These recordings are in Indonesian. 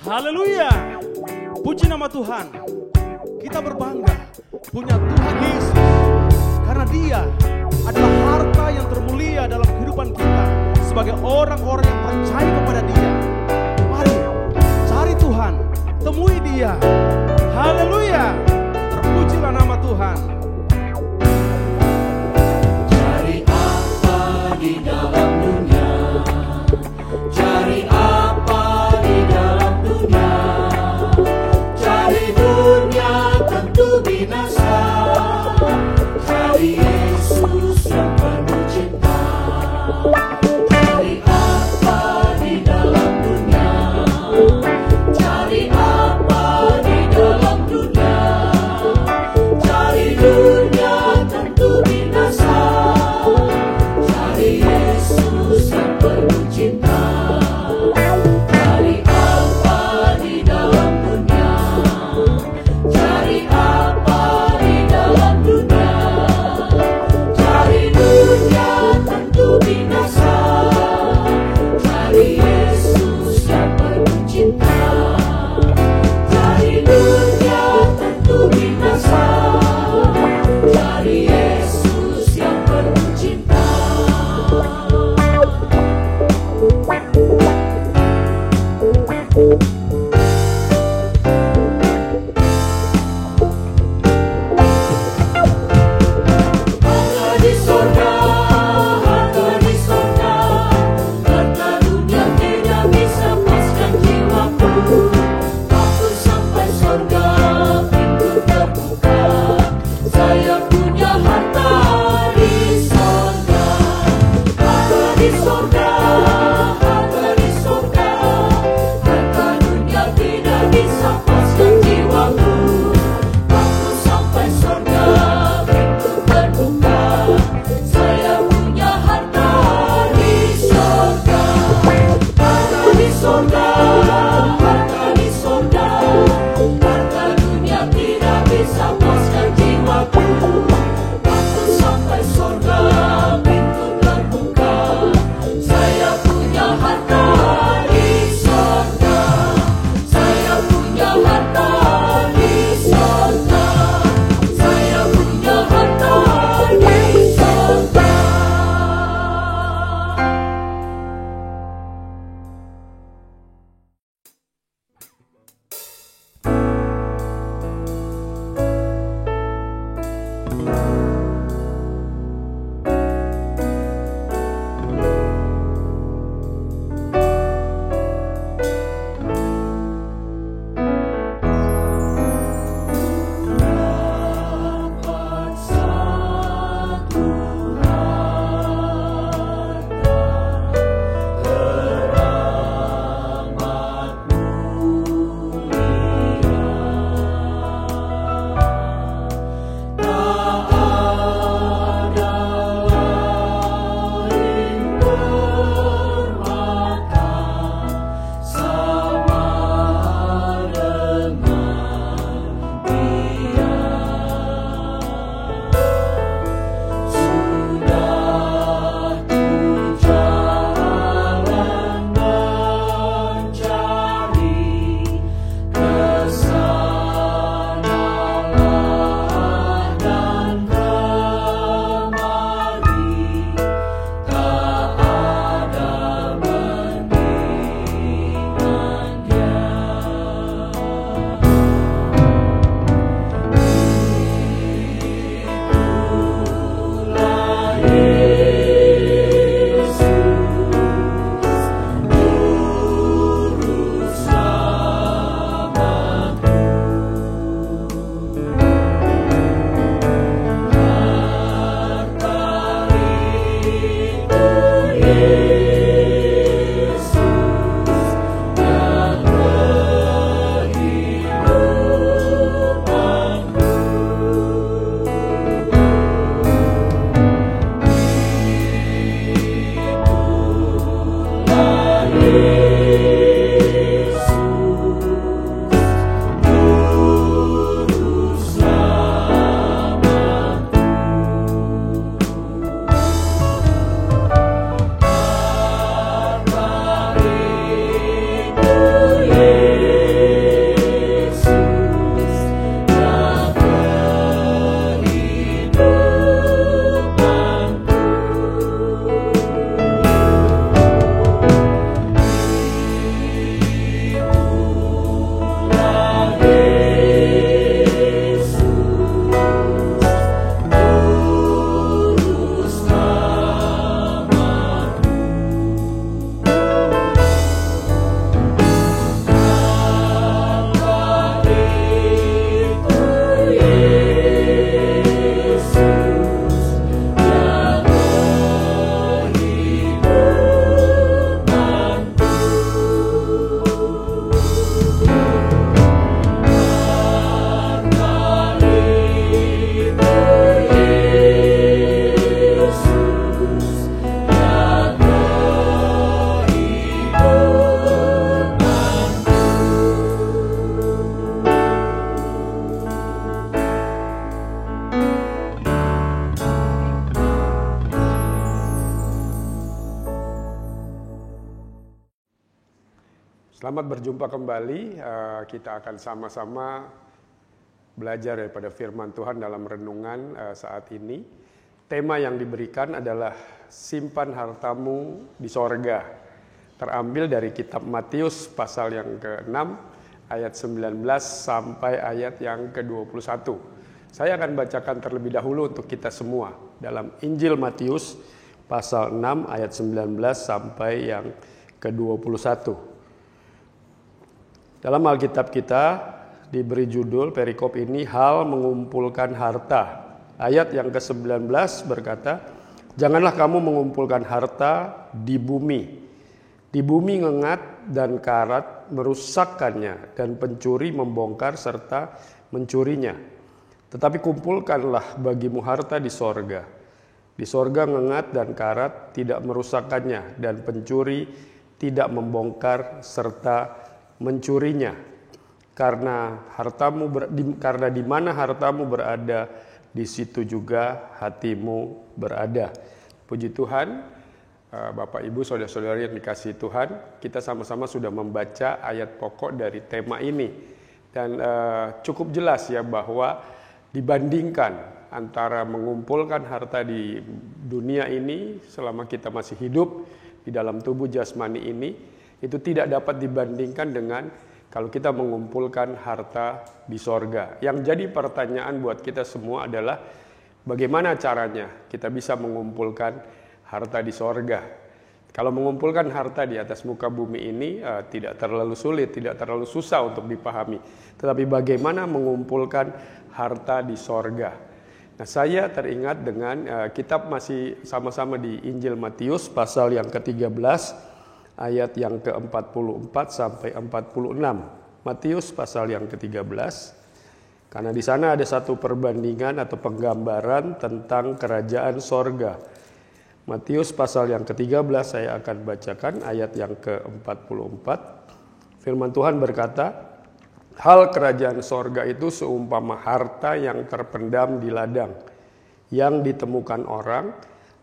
Haleluya. Puji nama Tuhan. Kita berbangga punya Tuhan Yesus. Karena Dia adalah harta yang termulia dalam kehidupan kita sebagai orang-orang yang percaya kepada Dia. Mari cari Tuhan, temui Dia. Haleluya. Terpujilah nama Tuhan. Cari apa di dalam dunia? Cari apa di dalam dunia? Cari dunia tentu binasa. Cari Yesus yang penuh cinta. Cari apa di dalam dunia? Cari apa di dalam dunia? Cari dunia tentu binasa. Cari Yesus yang penuh cinta. Cari apa di dalam dunia? Cari apa di dalam dunia? Cari dunia tentu binasa. Cari Yesus yang penuh cinta. Cari dunia tentu binasa. Cari Yesus yang penuh cinta. Harta di sorga, harta di sorga, harta dunia tidak bisa puaskan jiwaku. Aku sampai sorga, pintu terbuka. Saya punya harta di sorga. Harta di sorga, harta di sorga, harta dunia tidak bisa puaskan jiwaku. Aku sampai sorga, pintu terbuka. Saya punya harta di sorga. Harta di sorga, harta di sorga, harta dunia tidak bisa puaskan jiwaku. Aku sampai sorga, pintu terbuka. Saya punya harta di sorga. Saya punya harta di sorga. Saya punya harta di sorga. Dapat satu harta teramat mulia, tak ada lain permata sama dengan Dia. Sudah ku jalan mencari, kesanalah dan kemari, tak ada mendingan Dia. Itulah Yesus, Juru Selamatku. Harta itu Yesus dan kehidupanku. Itulah Yesus, Juru Selamatku. Harta itu Yesus. Selamat berjumpa kembali. Kita akan sama-sama belajar daripada firman Tuhan dalam renungan saat ini. Tema yang diberikan adalah simpan hartamu di sorga. Terambil dari kitab Matius pasal yang ke-6 ayat 19 sampai ayat yang ke-21. Saya akan bacakan terlebih dahulu untuk kita semua dalam Injil Matius pasal 6 ayat 19 sampai yang ke-21. Dalam Alkitab kita diberi judul perikop ini hal mengumpulkan harta. Ayat yang ke-19 berkata, janganlah kamu mengumpulkan harta di bumi. Di bumi ngengat dan karat merusakkannya dan pencuri membongkar serta mencurinya. Tetapi kumpulkanlah bagimu harta di sorga. Di sorga ngengat dan karat tidak merusakkannya dan pencuri tidak membongkar serta mencurinya. Karena di mana hartamu berada, di situ juga hatimu berada. Puji Tuhan, Bapak Ibu, saudara-saudari yang dikasihi Tuhan, kita sama-sama sudah membaca ayat pokok dari tema ini. Dan cukup jelas ya bahwa dibandingkan antara mengumpulkan harta di dunia ini selama kita masih hidup di dalam tubuh jasmani ini, itu tidak dapat dibandingkan dengan kalau kita mengumpulkan harta di sorga. Yang jadi pertanyaan buat kita semua adalah bagaimana caranya kita bisa mengumpulkan harta di sorga. Kalau mengumpulkan harta di atas muka bumi ini tidak terlalu sulit, tidak terlalu susah untuk dipahami. Tetapi bagaimana mengumpulkan harta di sorga? Nah, saya teringat dengan kitab masih sama-sama di Injil Matius pasal yang ke-13 ayat yang ke-44 sampai 46. Matius pasal yang ke-13. Karena di sana ada satu perbandingan atau penggambaran tentang kerajaan sorga. Matius pasal yang ke-13 saya akan bacakan ayat yang ke-44. Firman Tuhan berkata, hal kerajaan sorga itu seumpama harta yang terpendam di ladang, yang ditemukan orang,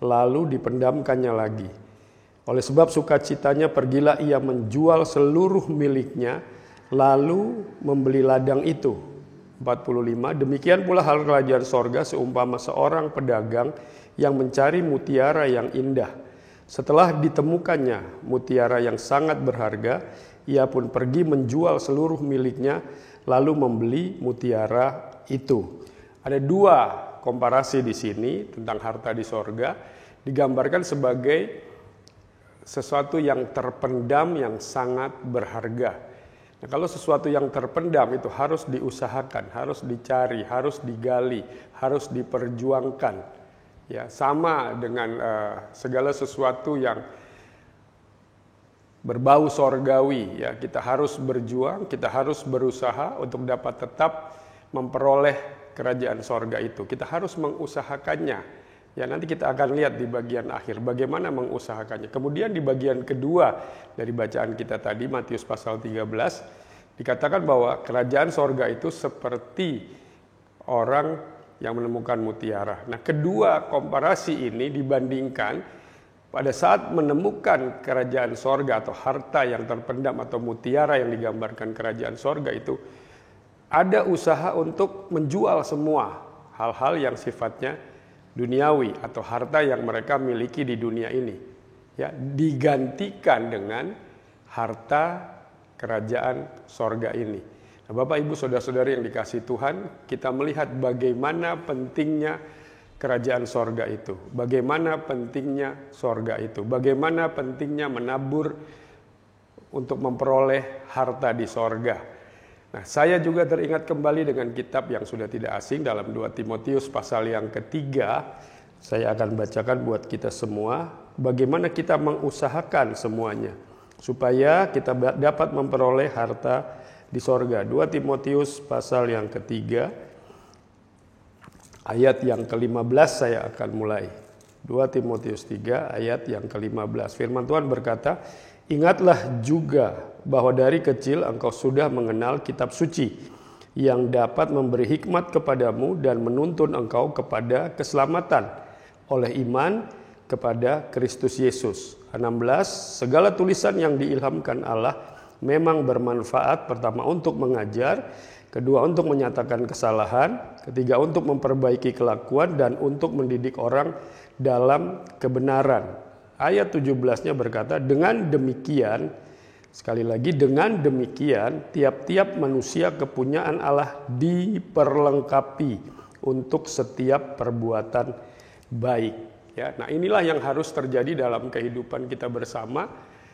lalu dipendamkannya lagi. Oleh sebab sukacitanya pergilah ia menjual seluruh miliknya, lalu membeli ladang itu. 45, demikian pula hal kerajaan sorga seumpama seorang pedagang yang mencari mutiara yang indah. Setelah ditemukannya mutiara yang sangat berharga, ia pun pergi menjual seluruh miliknya, lalu membeli mutiara itu. Ada dua komparasi di sini tentang harta di sorga, digambarkan sebagai sesuatu yang terpendam yang sangat berharga. Nah, kalau sesuatu yang terpendam itu harus diusahakan, harus dicari, harus digali, harus diperjuangkan. Ya, sama dengan segala sesuatu yang berbau sorgawi. Ya, kita harus berjuang, kita harus berusaha untuk dapat tetap memperoleh kerajaan sorga itu. Kita harus mengusahakannya. Ya, nanti kita akan lihat di bagian akhir bagaimana mengusahakannya. Kemudian di bagian kedua dari bacaan kita tadi, Matius pasal 13, dikatakan bahwa kerajaan sorga itu seperti orang yang menemukan mutiara. Nah, kedua komparasi ini dibandingkan pada saat menemukan kerajaan sorga atau harta yang terpendam atau mutiara yang digambarkan kerajaan sorga itu, ada usaha untuk menjual semua hal-hal yang sifatnya duniawi atau harta yang mereka miliki di dunia ini, ya, digantikan dengan harta kerajaan sorga ini. Nah, Bapak Ibu saudara-saudari yang dikasihi Tuhan, kita melihat bagaimana pentingnya kerajaan sorga itu, bagaimana pentingnya sorga itu, bagaimana pentingnya menabur untuk memperoleh harta di sorga. Nah, saya juga teringat kembali dengan kitab yang sudah tidak asing dalam 2 Timotius pasal yang ketiga. Saya akan bacakan buat kita semua bagaimana kita mengusahakan semuanya supaya kita dapat memperoleh harta di sorga. 2 Timotius pasal yang ketiga ayat yang ke-15 saya akan mulai. 2 Timotius 3 ayat yang ke-15. Firman Tuhan berkata, ingatlah juga bahwa dari kecil engkau sudah mengenal kitab suci yang dapat memberi hikmat kepadamu dan menuntun engkau kepada keselamatan oleh iman kepada Kristus Yesus. 16. Segala tulisan yang diilhamkan Allah memang bermanfaat, pertama untuk mengajar, kedua untuk menyatakan kesalahan, ketiga untuk memperbaiki kelakuan, dan untuk mendidik orang dalam kebenaran. Ayat 17-nya berkata, dengan demikian, sekali lagi, dengan demikian tiap-tiap manusia kepunyaan Allah diperlengkapi untuk setiap perbuatan baik. Ya, nah inilah yang harus terjadi dalam kehidupan kita bersama.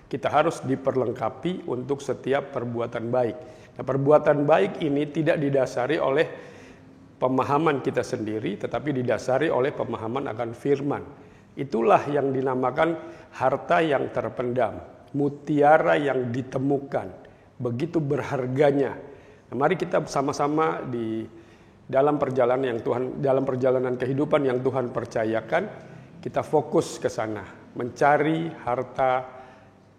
Kita harus diperlengkapi untuk setiap perbuatan baik. Nah, perbuatan baik ini tidak didasari oleh pemahaman kita sendiri, tetapi didasari oleh pemahaman akan firman. Itulah yang dinamakan harta yang terpendam, mutiara yang ditemukan, begitu berharganya. Nah, mari kita sama-sama di dalam perjalanan kehidupan yang Tuhan percayakan, kita fokus ke sana, mencari harta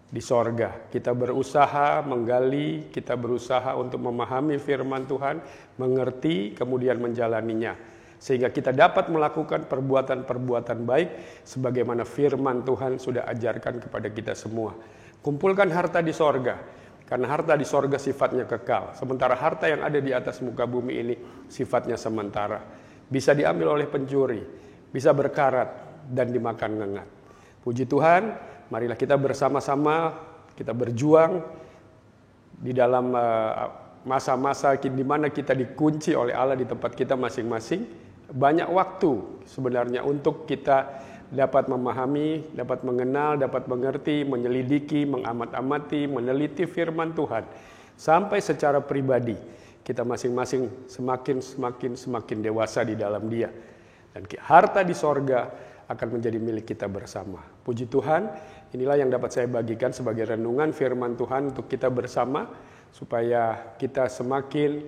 di sorga. Kita berusaha menggali, kita berusaha untuk memahami firman Tuhan, mengerti, kemudian menjalaninya. Sehingga kita dapat melakukan perbuatan-perbuatan baik sebagaimana firman Tuhan sudah ajarkan kepada kita semua. Kumpulkan harta di sorga, karena harta di sorga sifatnya kekal. Sementara harta yang ada di atas muka bumi ini sifatnya sementara. Bisa diambil oleh pencuri, bisa berkarat, dan dimakan ngengat. Puji Tuhan, marilah kita bersama-sama, kita berjuang di dalam masa-masa di mana kita dikunci oleh Allah di tempat kita masing-masing. Banyak waktu sebenarnya untuk kita dapat memahami, dapat mengenal, dapat mengerti, menyelidiki, mengamat-amati, meneliti firman Tuhan. Sampai secara pribadi kita masing-masing semakin dewasa di dalam Dia. Dan harta di sorga akan menjadi milik kita bersama. Puji Tuhan, inilah yang dapat saya bagikan sebagai renungan firman Tuhan untuk kita bersama, supaya kita semakin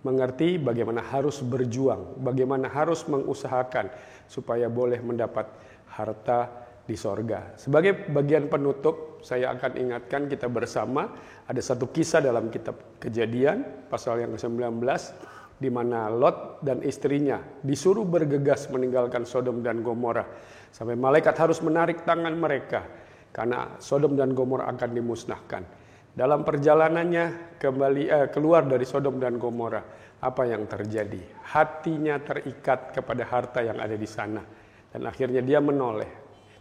mengerti bagaimana harus berjuang, bagaimana harus mengusahakan supaya boleh mendapat harta di sorga. Sebagai bagian penutup, saya akan ingatkan kita bersama, ada satu kisah dalam kitab Kejadian, pasal yang ke-19, di mana Lot dan istrinya disuruh bergegas meninggalkan Sodom dan Gomora. Sampai malaikat harus menarik tangan mereka, karena Sodom dan Gomora akan dimusnahkan. Dalam perjalanannya keluar dari Sodom dan Gomora, apa yang terjadi? Hatinya terikat kepada harta yang ada di sana. Dan akhirnya dia menoleh.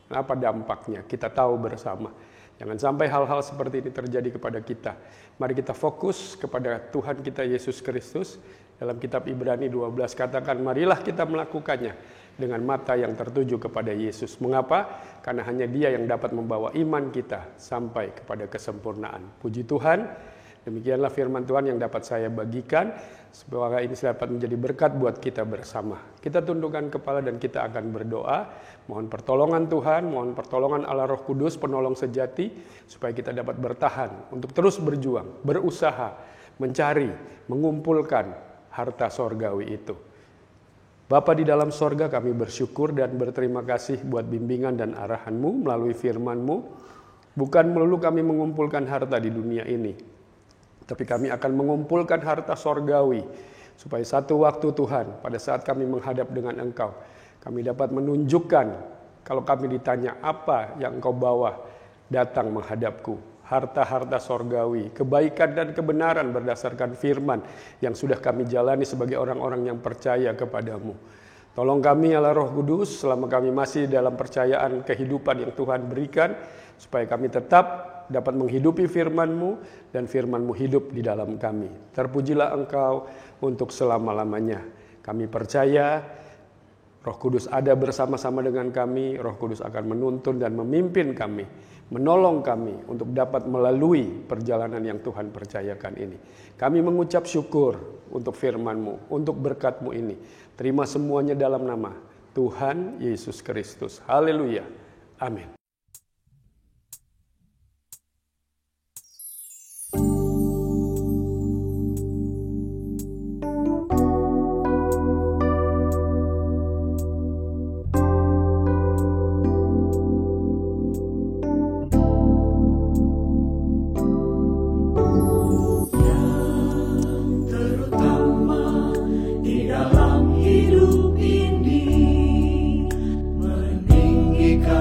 Apa dampaknya? Kita tahu bersama. Jangan sampai hal-hal seperti ini terjadi kepada kita. Mari kita fokus kepada Tuhan kita Yesus Kristus. Dalam kitab Ibrani 12 katakan, marilah kita melakukannya dengan mata yang tertuju kepada Yesus. Mengapa? Karena hanya Dia yang dapat membawa iman kita sampai kepada kesempurnaan. Puji Tuhan, demikianlah firman Tuhan yang dapat saya bagikan. Semoga ini dapat menjadi berkat buat kita bersama. Kita tundukkan kepala dan kita akan berdoa. Mohon pertolongan Tuhan, mohon pertolongan Allah Roh Kudus, penolong sejati, supaya kita dapat bertahan untuk terus berjuang, berusaha, mencari, mengumpulkan harta sorgawi itu. Bapa di dalam sorga, kami bersyukur dan berterima kasih buat bimbingan dan arahan-Mu melalui firman-Mu. Bukan melulu kami mengumpulkan harta di dunia ini, tapi kami akan mengumpulkan harta sorgawi, supaya satu waktu Tuhan, pada saat kami menghadap dengan Engkau, kami dapat menunjukkan, kalau kami ditanya apa yang Engkau bawa datang menghadapku, harta-harta sorgawi, kebaikan dan kebenaran berdasarkan firman yang sudah kami jalani sebagai orang-orang yang percaya kepadamu. Tolong kami Allah Roh Kudus selama kami masih dalam percayaan kehidupan yang Tuhan berikan, supaya kami tetap dapat menghidupi firman-Mu dan firman-Mu hidup di dalam kami. Terpujilah Engkau untuk selama-lamanya. Kami percaya Roh Kudus ada bersama-sama dengan kami. Roh Kudus akan menuntun dan memimpin kami, menolong kami untuk dapat melalui perjalanan yang Tuhan percayakan ini. Kami mengucap syukur untuk firman-Mu, untuk berkat-Mu ini. Terima semuanya dalam nama Tuhan Yesus Kristus. Haleluya. Amin. Hidup ini meninggikan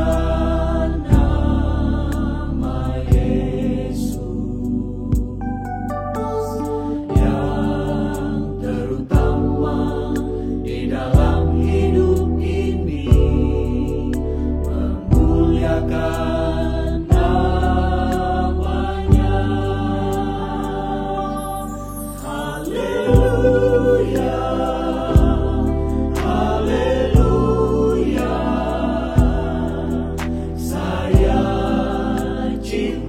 cinta